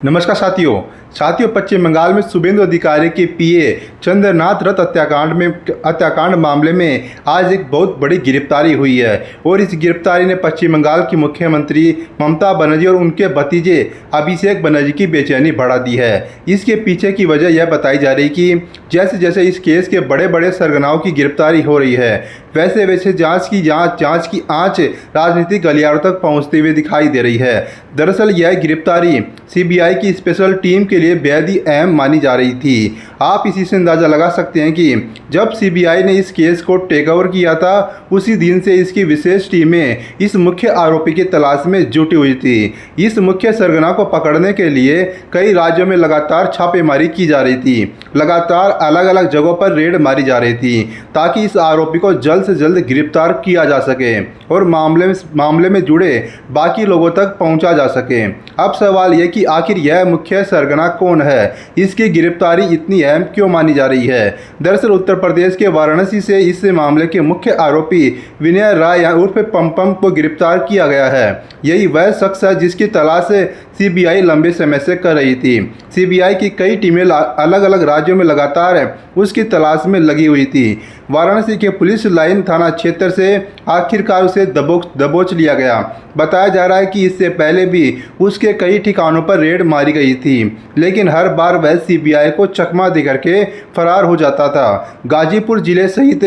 नमस्कार साथियों पश्चिम बंगाल में शुभेंदु अधिकारी के पीए चंद्रनाथ रथ हत्याकांड मामले में आज एक बहुत बड़ी गिरफ्तारी हुई है और इस गिरफ्तारी ने पश्चिम बंगाल की मुख्यमंत्री ममता बनर्जी और उनके भतीजे अभिषेक बनर्जी की बेचैनी बढ़ा दी है। इसके पीछे की वजह यह बताई जा रही कि जैसे जैसे इस केस के बड़े बड़े सरगनाओं की गिरफ्तारी हो रही है वैसे वैसे जांच की आंच राजनीतिक गलियारों तक पहुंचते हुए दिखाई दे रही है। दरअसल यह गिरफ्तारी सीबीआई की स्पेशल टीम के लिए बेहद ही अहम मानी जा रही थी। आप इसी से अंदाज़ा लगा सकते हैं कि जब सीबीआई ने इस केस को टेक ओवर किया था उसी दिन से इसकी विशेष टीमें इस मुख्य आरोपी की तलाश में जुटी हुई थी। इस मुख्य सरगना को पकड़ने के लिए कई राज्यों में लगातार छापेमारी की जा रही थी, लगातार अलग अलग जगहों पर रेड मारी जा रही थी ताकि इस आरोपी को जल्द से जल्द गिरफ्तार किया जा सके और मामले में जुड़े बाकी लोगों तक पहुंचा जा सके। अब सवाल यह कि आखिर यह मुख्य सरगना कौन है, इसकी गिरफ्तारी इतनी अहम क्यों मानी जा रही है। दरअसल उत्तर प्रदेश के वाराणसी से इस मामले के मुख्य आरोपी विनय राय उर्फ पम को गिरफ्तार किया गया है। यही वह शख्स है जिसकी तलाश सीबीआई लंबे समय से कर रही थी। सीबीआई की कई टीमें अलग अलग राज्यों में लगातार उसकी तलाश में लगी हुई थी। वाराणसी के पुलिस लाइन थाना क्षेत्र से आखिरकार उसे दबोच लिया गया। बताया जा रहा है कि इससे पहले भी उसके कई ठिकानों पर रेड मारी गई थी, लेकिन हर बार वह सीबीआई को चकमा दे करके फरार हो जाता था। गाजीपुर जिले सहित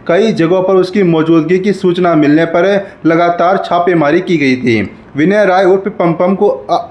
कई जगहों पर उसकी मौजूदगी की सूचना मिलने पर लगातार छापेमारी की गई थी। विनय राय उर्फ पम को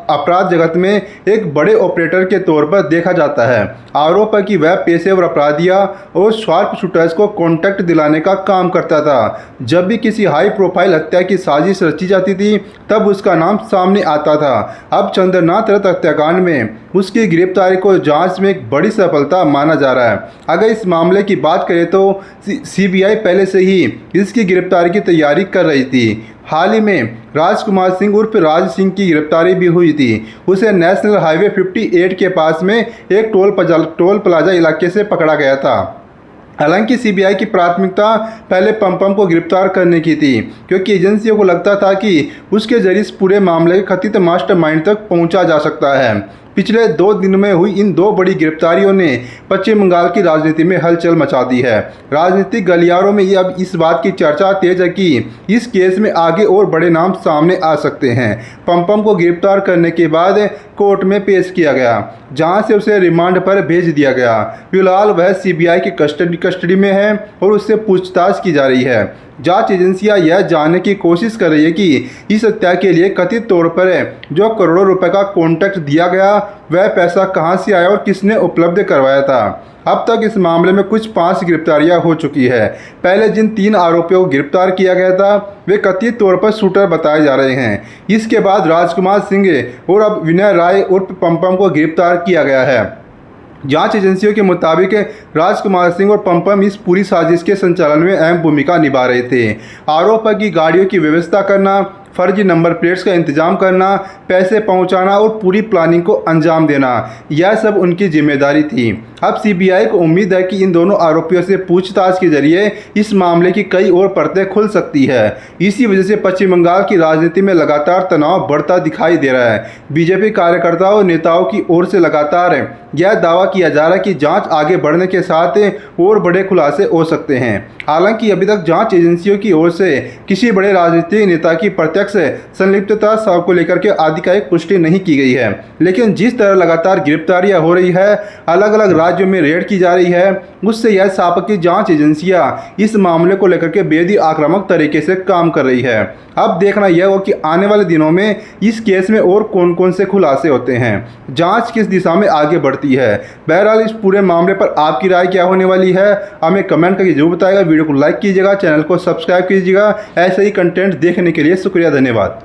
अपराध जगत में एक बड़े ऑपरेटर के तौर पर देखा जाता है। आरोप है कि वह पेशेवर अपराधियों और शार्प शूटर्स को कॉन्टैक्ट दिलाने का काम करता था। जब भी किसी हाई प्रोफाइल हत्या की साजिश रची जाती थी तब उसका नाम सामने आता था। अब चंद्रनाथ रथ हत्याकांड में उसकी गिरफ्तारी को जांच में एक बड़ी सफलता माना जा रहा है। अगर इस मामले की बात करें तो सीबीआई पहले से ही इसकी गिरफ्तारी की तैयारी कर रही थी। हाल ही में राजकुमार सिंह उर्फ राज सिंह की गिरफ्तारी भी हुई थी। उसे नेशनल हाईवे 58 के पास में एक टोल प्लाजा इलाके से पकड़ा गया था। हालांकि सीबीआई की प्राथमिकता पहले पम को गिरफ्तार करने की थी, क्योंकि एजेंसियों को लगता था कि उसके जरिए इस पूरे मामले के कथित मास्टरमाइंड तक पहुंचा जा सकता है। पिछले 2 दिन में हुई इन 2 बड़ी गिरफ्तारियों ने पश्चिम बंगाल की राजनीति में हलचल मचा दी है। राजनीतिक गलियारों में अब इस बात की चर्चा तेज है कि इस केस में आगे और बड़े नाम सामने आ सकते हैं। पम को गिरफ्तार करने के बाद कोर्ट में पेश किया गया, जहां से उसे रिमांड पर भेज दिया गया। फिलहाल वह सीबीआई की कस्टडी में है और उससे पूछताछ की जा रही है। जांच एजेंसियां यह जानने की कोशिश कर रही है कि इस हत्या के लिए कथित तौर पर जो करोड़ों रुपए का कॉन्ट्रैक्ट दिया गया वह पैसा कहां से आया और किसने उपलब्ध करवाया था। अब तक इस मामले में कुछ 5 गिरफ्तारियां हो चुकी है। पहले जिन 3 आरोपियों को गिरफ्तार किया गया था वे कथित तौर पर शूटर बताए जा रहे हैं। इसके बाद राजकुमार सिंह और अब विनय राय उर्फ पम को गिरफ्तार किया गया है। जांच एजेंसियों के मुताबिक राजकुमार सिंह और पम इस पूरी साजिश के संचालन में अहम भूमिका निभा रहे थे। आरोप है कि गाड़ियों की व्यवस्था करना, फर्जी नंबर प्लेट्स का इंतजाम करना, पैसे पहुंचाना और पूरी प्लानिंग को अंजाम देना, यह सब उनकी जिम्मेदारी थी। अब सीबीआई को उम्मीद है कि इन दोनों आरोपियों से पूछताछ के जरिए इस मामले की कई और परतें खुल सकती है। इसी वजह से पश्चिम बंगाल की राजनीति में लगातार तनाव बढ़ता दिखाई दे रहा है। बीजेपी कार्यकर्ताओं और नेताओं की ओर से लगातार यह दावा किया जा रहा है कि जांच आगे बढ़ने के साथ और बड़े खुलासे हो सकते हैं। हालांकि अभी तक जांच एजेंसियों की ओर से किसी बड़े राजनीतिक नेता की प्रत्यक्ष संलिप्तता को लेकर के आधिकारिक पुष्टि नहीं की गई है, लेकिन जिस तरह लगातार गिरफ्तारियां हो रही है, अलग अलग राज्यों में रेड की जा रही है, उससे यह साफ है कि जांच एजेंसियां इस मामले को लेकर के बेहद ही आक्रामक तरीके से काम कर रही है। अब देखना यह हो कि आने वाले दिनों में इस केस में और कौन कौन से खुलासे होते हैं, जांच किस दिशा में आगे बढ़ती है। बहरहाल इस पूरे मामले पर आपकी राय क्या होने वाली है हमें कमेंट करके जरूर बताएगा। वीडियो को लाइक कीजिएगा, चैनल को सब्सक्राइब कीजिएगा। ऐसे ही कंटेंट देखने के लिए शुक्रिया, धन्यवाद।